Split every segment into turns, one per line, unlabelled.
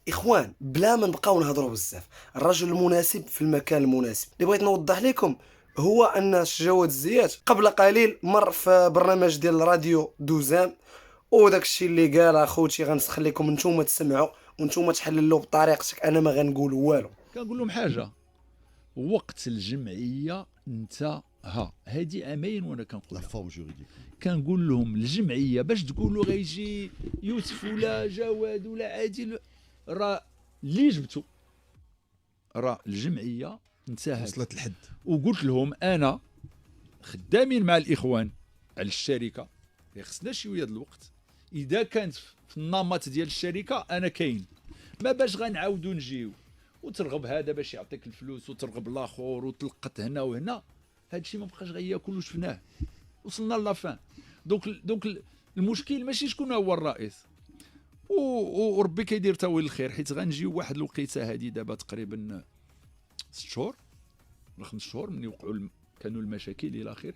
اخوان بلا ما نبقاو نهضروا بزاف، الرجل المناسب في المكان المناسب. اللي بغيت نوضح لكم هو ان الشجاوات الزيات قبل قليل مر في برنامج ديال راديو دوزام، وداك الشيء اللي قال اخوتي غنخليكم نتوما تسمعوا ونتوما تحللوا بطريقتك، انا ما غنقول والو.
كنقول لهم حاجه، وقت الجمعيه انت هادي عامين وانا كنقول
لا فورم جوريديك
كنقول لهم الجمعيه باش تقولوا غيجي يوسف ولا جواد ولا عادل، راه اللي جبتو راه الجمعيه انتهت
وصلت الحد.
وقلت لهم انا خدامين مع الاخوان على الشركه، خصنا شويه د الوقت. اذا كانت في النمط ديال الشركه انا كاين، ما باش غنعاودوا نجيو وترغب هذا باش يعطيك الفلوس وترغب الاخر وتلقط هنا وهنا، هذا الشيء ما بقاش غياكل وشفناه، وصلنا لافان. دونك المشكل ماشي شكون هو الرئيس، وربي كيدير تاويل الخير، حيت غنجيو واحد الوقيته هذه دابا تقريبا 6 شهور ولا 5 شهور من يوقعوا كانوا المشاكل الى اخره.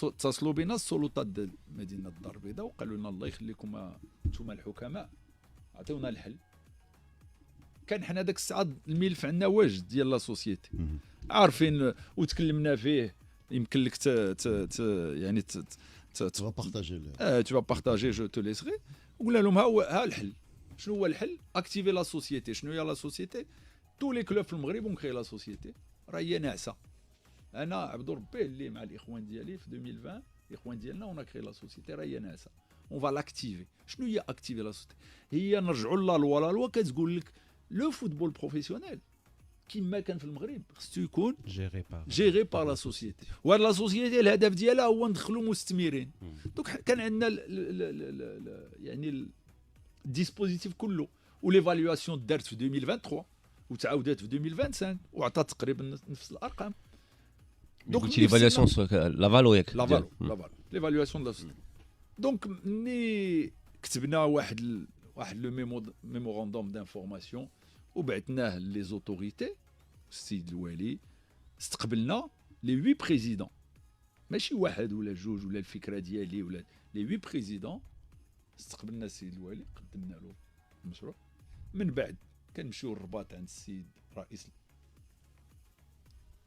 اتصلوا بنا السلطات ديال مدينه الدار البيضاء وقالوا لنا الله يخليكم انتم الحكماء، عطيونا الحل. كان حنا داك الساعه الملف عندنا واجد ديال لا سوسيتي عارفين وتكلمنا فيه، يمكن لك يعني
تو بارطاجي
تو بارطاجي جو تو ليسغي. وقلنا لهم ها الحل. شنو هو الحل؟ اكتيفي لا سوسيتي. شنو هي لا سوسيتي؟ تو لي كلوب في المغرب ونكري لا سوسيتي، راه هي ناعسه. انا عبد ربي اللي مع الاخوان ديالي في 2020 الاخوان ديالنا ونا كري لا سوسيتي، راه هي ناعسه، اون فا لاكتيفي. شنو هي اكتيفي لا سوسيتي؟ هي نرجعوا لا لوا، لا لوا كتقول لك لو فوتبول بروفيسيونيل كما كان في المغرب خصو يكون جيري بار لا سوسيتي، وهاد لا سوسيتي الهدف ديالها هو ندخلوا مستثمرين. دونك كان عندنا يعني الديسبوزيتيف كله، وليفاليواسيون دارت في 2023 وتعاودات في 2025 وعطات تقريبا نفس الارقام.
دونك ليفالياسيون لا فالو ياك
لا فالو ليفاليواسيون لا سوسيتي. دونك ملي كتبنا واحد لو ميموراندوم دانفورماسيون وبعثناه لي زوتوريتي، السيد الوالي استقبلنا لي 8 بريزيدون، ماشي واحد ولا جوج ولا الفكره ديالي ولا لي 8 بريزيدون. استقبلنا السيد الوالي، قدمنا له المشروع. من بعد كنمشيو للرباط عند السيد رئيس،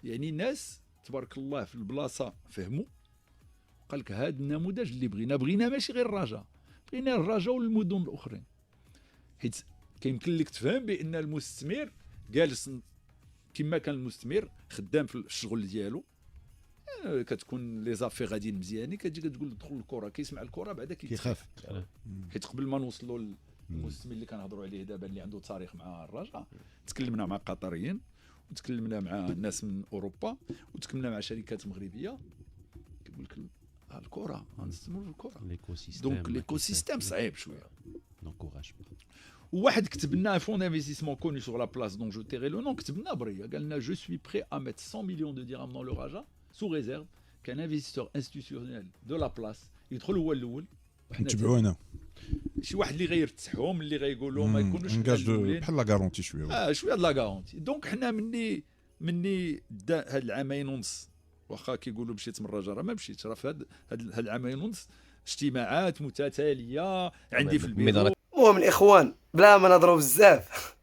يعني الناس تبارك الله في البلاصه فهموا، قال لك هذا النموذج اللي بغينا ماشي غير الرجاء، بغينا الرجاء والمدن الاخرين، حيت كيمكن لك تفهم بان المستثمر جالس كما كان المستثمر خدام في الشغل ديالو، كتكون لي زافي غاديين مزيانين، كتجي كتقول دخل الكره، كيسمع الكره بعدا
كيخاف.
حيت قبل ما نوصلوا المستثمر اللي كنهضروا عليه دابا اللي عنده تاريخ مع الرجاء، تكلمنا مع قطريين وتكلمنا مع ناس من اوروبا وتكلمنا مع شركات مغربيه، كيقول لك الكره غنستثمروا في الكره. دونك ليكو سيستيم صعيب شويه. وواحد كتب لنا فون دانفستيسمون كوني سور لا بلاس دونك جو تيري لو نون، كتب لنا بريه قال لنا جو سوي بري ا ميت 100 مليون دو درهم دون لو رجاء سو ريزيرف كان انفستيسور انستيتيونيل دو لا بلاس يدخل هو الاول
نتبعونا
شي واحد اللي غيرتاحهم اللي غيقولوا ما يكونوش
بحال لا غارونتي شويه
شويه لا غارونتي. دونك حنا مني هاد العامين ونص، واخا كيقولوا مشيت من الرجاء راه ما مشيتش، راه في هاد العامين ونص اجتماعات متتاليه عندي في البيت.
المهم الاخوان بلا ما نضرب بزاف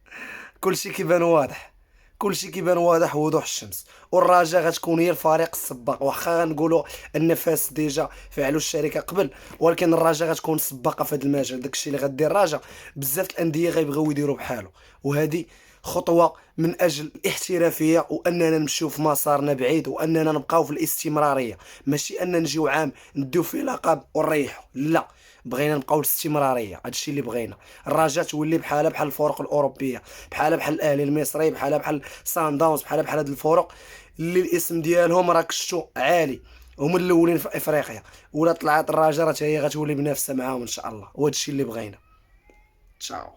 كلشي كيبان واضح، كلشي كيبان واضح وضوح الشمس، والرجاء غتكون هي الفريق السباق. واخا غنقولوا ان فاس ديجا فعلوا الشركه قبل، ولكن الرجاء غتكون سباقه في هذا المجال. داكشي اللي غدير الرجاء بزاف الانديه غيبغيو يديروا بحاله، وهذه خطوه من اجل الاحترافيه واننا نمشيو في مسارنا بعيد واننا نبقاو في الاستمراريه، ماشي ان نجيو عام نديو فيه لقب ونريحوا، لا بغينا نبقاو الاستمراريه. هادشي اللي بغينا. الرجاء تولي بحال الفرق الاوروبيه، بحال الاهلي المصري، بحال سان داونز، بحال هاد الفرق اللي الاسم ديالهم راه كشتو عالي، هما الاولين في افريقيا. ولا طلعت الرجاء راه هي غتولي منافسه معاهم ان شاء الله، وهادشي اللي بغينا. تشاو.